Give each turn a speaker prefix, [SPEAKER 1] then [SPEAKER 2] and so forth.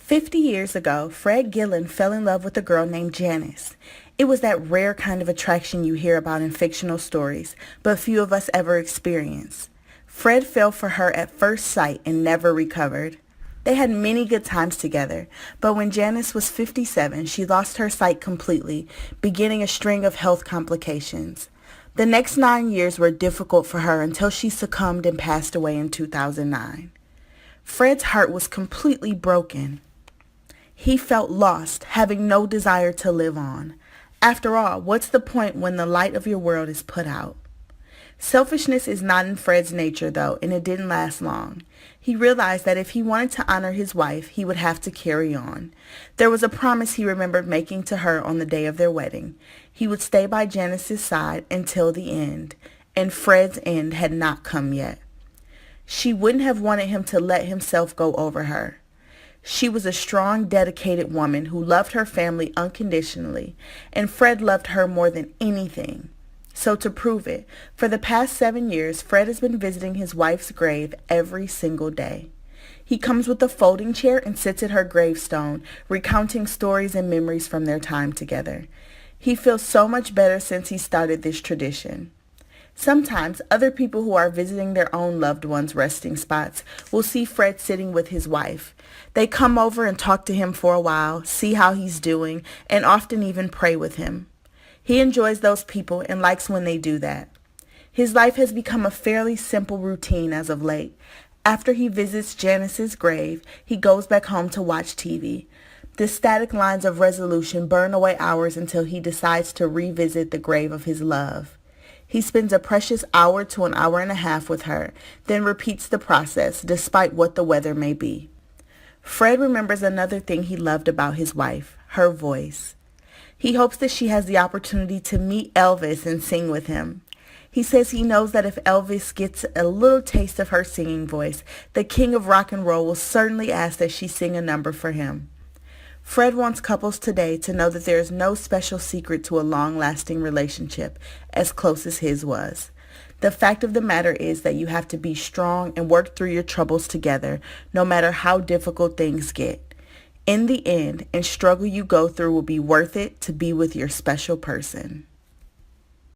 [SPEAKER 1] 50 years ago, Fred Gillen fell in love with a girl named Janice. It was that rare kind of attraction you hear about in fictional stories, but few of us ever experience. Fred fell for her at first sight and never recovered. They had many good times together, but when Janice was 57, she lost her sight completely, beginning a string of health complications. The next 9 years were difficult for her until she succumbed and passed away in 2009. Fred's heart was completely broken. He felt lost, having no desire to live on. After all, what's the point when the light of your world is put out? Selfishness is not in Fred's nature, though, and it didn't last long. He realized that if he wanted to honor his wife, he would have to carry on. There was a promise he remembered making to her on the day of their wedding. He would stay by Janice's side until the end, and Fred's end had not come yet. She wouldn't have wanted him to let himself go over her. She was a strong, dedicated woman who loved her family unconditionally, and Fred loved her more than anything. So to prove it, for the past 7 years, Fred has been visiting his wife's grave every single day. He comes with a folding chair and sits at her gravestone, recounting stories and memories from their time together. He feels so much better since he started this tradition. Sometimes other people who are visiting their own loved ones' resting spots will see Fred sitting with his wife. They come over and talk to him for a while, see how he's doing, and often even pray with him. He enjoys those people and likes when they do that. His life has become a fairly simple routine as of late. After he visits Janice's grave, he goes back home to watch TV. The static lines of resolution burn away hours until he decides to revisit the grave of his love. He spends a precious hour to an hour and a half with her, then repeats the process, despite what the weather may be. Fred remembers another thing he loved about his wife, her voice. He hopes that she has the opportunity to meet Elvis and sing with him. He says he knows that if Elvis gets a little taste of her singing voice, the king of rock and roll will certainly ask that she sing a number for him. Fred wants couples today to know that there is no special secret to a long-lasting relationship as close as his was. The fact of the matter is that you have to be strong and work through your troubles together, no matter how difficult things get. In the end, any struggle you go through will be worth it to be with your special person.